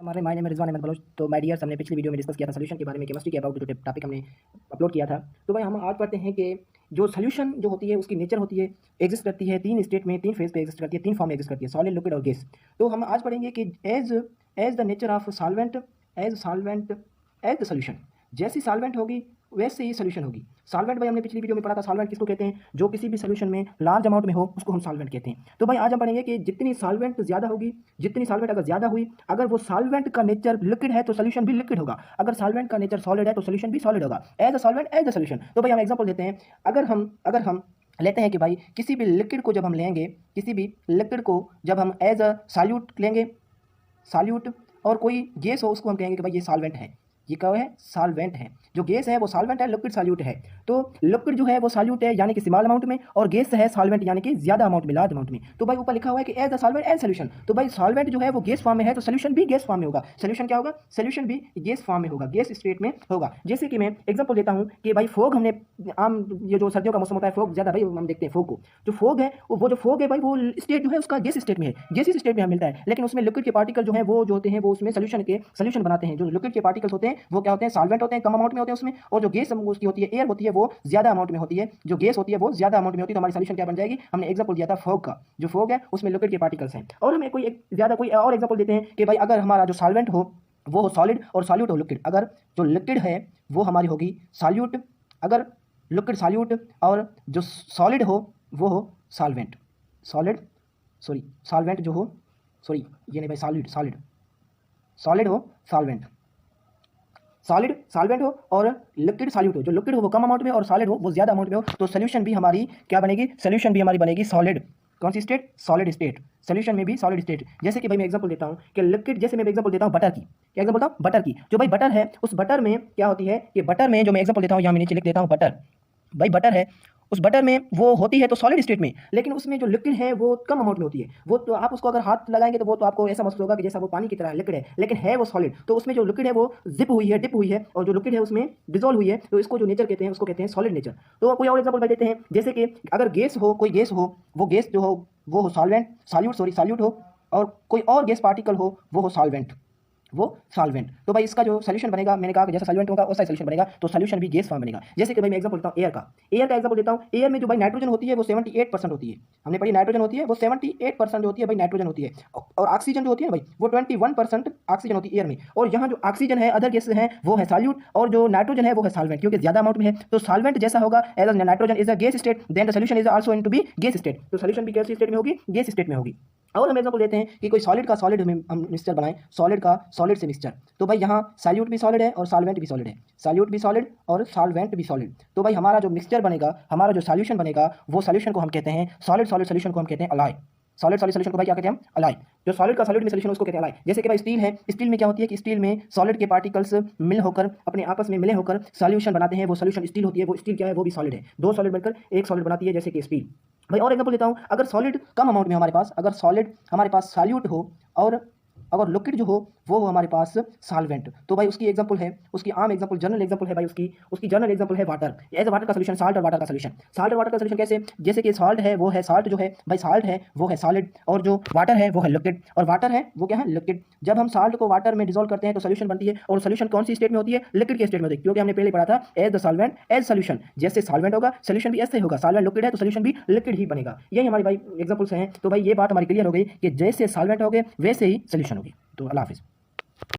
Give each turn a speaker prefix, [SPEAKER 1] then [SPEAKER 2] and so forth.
[SPEAKER 1] हमारे my name है Rizwan Ahmad Bloch. तो माय डियर्स, हमने पिछली वीडियो में डिस्कस किया था सोल्यूशन के बारे में, केमिस्ट्री के अबाउट जो टॉपिक हमने अपलोड किया था। तो भाई हम आज पढ़ते हैं कि जो सोल्यूशन जो होती है उसकी नेचर होती है, एग्जिस्ट करती है तीन स्टेट में, तीन फेज पे एग्जिस्ट करती है, तीन फॉर्म में एग्जिस्ट करती है, सॉलिड, लिक्विड और गैस। तो हम आज पढ़ेंगे कि as the nature of solvent, as the solution, जैसी सॉल्वेंट होगी वैसे ही सोल्यूशन होगी। सॉल्वेंट भाई हमने पिछली वीडियो में पढ़ा था, सॉल्वेंट किसको कहते हैं? जो किसी भी सोल्यूशन में लार्ज अमाउंट में हो उसको हम सॉल्वेंट कहते हैं। तो भाई आज हम पढ़ेंगे कि जितनी सॉल्वेंट ज़्यादा होगी, जितनी सॉल्वेंट अगर ज़्यादा हुई, अगर वो सॉल्वेंट का नेचर लिक्विड है तो सोल्यूशन भी लिक्विड होगा, अगर सॉल्वेंट का नेचर सॉलिड है तो सोल्यूशन भी सॉलिड होगा। As a solvent as a solution. तो भाई हम एग्जाम्पल देते हैं। अगर हम लेते हैं कि भाई किसी भी लिक्विड को जब हम लेंगे, किसी भी लिक्विड को जब हम एज अ सॉल्यूट लेंगे, सॉल्यूट, और कोई गैस हो उसको हम कहेंगे कि भाई ये सॉल्वेंट है, ये क्या है? सॉल्वेंट है। जो गैस है वो सॉल्वेंट है, लिक्विड सॉल्यूट है। तो लिक्विड जो है वो सॉल्यूट है यानी कि स्मॉल अमाउंट में, और गैस है सॉल्वेंट यानी कि ज्यादा अमाउंट में, लार्ज अमाउंट में। तो भाई ऊपर लिखा हुआ है कि as the solvent as solution. तो भाई सॉल्वेंट जो है वो गैस फॉर्म में है तो सोल्यूशन भी गैस फॉर्म में होगा। सोल्यूशन क्या होगा? सोल्यूशन भी गैस फॉर्म में होगा, गैस स्टेट में होगा। जैसे कि मैं एग्जांपल देता हूं कि भाई फोग, हमने आम ये जो सर्दियों का मौसम होता है फोग ज्यादा भाई हम देखते हैं फोग को। जो फोग है वो जो फोग है भाई वो स्टेट जो है उसका गैस स्टेट में है, गैस स्टेट में हमें मिलता है। लेकिन उसमें लिक्विड के पार्टिकल जो है वो जो होते हैं वो उसमें सोल्यूशन बनाते हैं। जो लिक्विड के पार्टिकल्स होते हैं वो क्या होते हैं? सॉल्वेंट होते हैं, कम अमाउंट में होते हैं उसमें। और जो गैस उसकी होती है, एयर होती है, वो ज्यादा अमाउंट में होती है। जो गैस होती है वो ज्यादा अमाउंट में होती है। तो हमारी सोल्यूशन क्या बन जाएगी? हमने एग्जांपल दिया था फॉग का। जो फॉग है उसमें लिक्विड के पार्टिकल्स हैं। और हमें कोई और एग्जांपल देते हैं कि भाई अगर हमारा जो सॉल्वेंट हो वो हो सॉलिड और सॉल्यूट हो लिक्विड। अगर जो लिक्विड है वो हमारी होगी सॉल्यूट, अगर लिक्विड सॉल्यूट, और जो सॉलिड हो वो हो सॉल्वेंट। सॉल्वेंट जो हो, सॉरी ये नहीं भाई, सॉलिड हो सॉल्वेंट, सॉल्वेंट हो और लिक्विड सॉल्यूट हो। जो लिक्विड हो वो कम अमाउंट में और सॉलिड हो वो ज्यादा अमाउंट में हो। तो सोल्यूशन भी हमारी क्या बनेगी? सोल्यूशन भी हमारी बनेगी सॉलिड। कौन सी स्टेट? Solid state. सोल्यूशन में भी सॉलिड स्टेट। जैसे कि भाई मैं एग्जांपल देता हूं कि लिक्विड, जैसे मैं एग्जांपल देता हूं बटर की। क्या एग्जांपल बताऊं? बटर की। जो भाई बटर है उस बटर में क्या होती है कि बटर में जो मैं एग्जांपल देता हूं, यहां मैं नीचे लिख देता हूं बटर। भाई बटर है, उस बटर में वो होती है तो सॉलिड स्टेट में, लेकिन उसमें जो लिक्विड है वो कम अमाउंट में होती है। वो तो आप उसको अगर हाथ लगाएंगे तो वो तो आपको ऐसा महसूस होगा कि जैसा वो पानी की तरह लिक्विड है, लेकिन है वो सॉलिड। तो उसमें जो लिक्विड है वो डिप हुई है, और जो लिक्विड है उसमें डिजोल्व हुई है। तो इसको जो नेचर कहते हैं उसको कहते हैं सॉलिड नेचर। तो कोई और एग्जांपल देते हैं, जैसे कि अगर गैस हो, कोई गैस हो, वो गैस जो हो वो हो सॉल्यूट हो, और कोई और गैस पार्टिकल हो वो हो सॉल्वेंट। तो भाई इसका जो सोल्यूशन बनेगा, मैंने कहा कि जैसा सॉल्वेंट होगा वैसा सोल्यूशन बनेगा, तो सोल्यूशन भी गैस फॉर्म बनेगा। जैसे कि भाई मैं एग्जांपल देता हूं एयर का एग्जांपल देता हूं। एयर में जो भाई नाइट्रोजन होती है वो 78% होती है। हमने पढ़ी नाइट्रोजन होती है वो 78% जो होती है भाई नाइट्रोजन होती है। और ऑक्सीजन जो होती है ना भाई वो 21% ऑक्सीजन होती है एयर में। और यहाँ जो ऑक्सीजन है, अदर गैसेस हैं, वो है सॉल्यूट, और जो नाइट्रोजन है वो है सॉल्वेंट, क्योंकि ज्यादा अमाउंट में है। तो सॉल्वेंट जैसा होगा, as nitrogen is a gas state, then the solution is also into be gas state. तो सोल्यूशन भी कैसी स्टेट में होगी? गैस स्टेट में होगी। और हम एग्जांपल देते हैं कि कोई सॉलिड का सॉलिड हम मिक्सचर बनाएं, सॉलिड का सॉलिड से मिक्सचर। तो भाई यहाँ सॉल्यूट भी सॉलिड है और सॉल्वेंट भी सॉलिड है, सॉल्यूट भी सॉलिड और सॉल्वेंट भी सॉलिड। तो भाई हमारा जो मिक्सचर बनेगा, हमारा जो सॉल्यूशन बनेगा, वो सॉल्यूशन को हम कहते हैं सॉलिड सोल्यूशन को हम कहते हैं अलाय। सॉलिड सोल्यूशन को भाई क्या कहते हैं? अलाय। जो सॉलिड का सॉलिड में सोल्यूशन उसको कहते हैं अलाय। जैसे कि भाई स्टील है, स्टील में क्या होती है कि स्टील में सॉलिड के पार्टिकल्स मिल होकर अपने आपस में मिले होकर सॉल्यूशन बनाते हैं, वो सॉल्यूशन स्टील होती है। वो स्टील क्या है? वो भी सॉलिड है। दो सॉलिड मिलकर एक सॉलिड बनाती है, जैसे कि स्टील। भाई और एग्जांपल देता हूं, अगर सॉलिड कम अमाउंट में हमारे पास, अगर सॉलिड हमारे पास सॉल्यूट हो और अगर लिक्विड जो हो वो हमारे पास सॉल्वेंट, तो भाई उसकी एग्जांपल है, उसकी आम एग्जांपल, जनरल एग्जांपल है भाई, उसकी जनरल एग्जांपल है वाटर। एज वाटर का सोल्यूशन, साल्ट और वाटर का सोल्यूशन। साल्ट और वाटर का सोल्यूशन कैसे? जैसे कि सॉल्ट है वो है, साल्ट जो है भाई साल्ट है वो है सॉलिड, और जो वाटर है वो है लिक्विड, और वाटर है वो क्या है? लिक्विड। जब हम साल्ट को वाटर में डिसॉल्व करते हैं तो सोल्यूशन बनती है, और सोल्यूशन कौन सी स्टेट में होती है? लिक्विड के स्टेट में होती है, क्योंकि हमने पहले पढ़ा था as the solvent as solution. जैसे सॉल्वेंट होगा सोल्यूशन भी ऐसे होगा, सॉल्वेंट लिक्विड है तो सोल्यूशन भी लिक्विड ही बनेगा। यही हमारी भाई एग्जांपल्स हैं। तो भाई ये बात हमारी क्लियर हो गई कि जैसे सॉल्वेंट हो गए वैसे ही सोल्यूशन होगी। तो अल्लाह हाफिज़।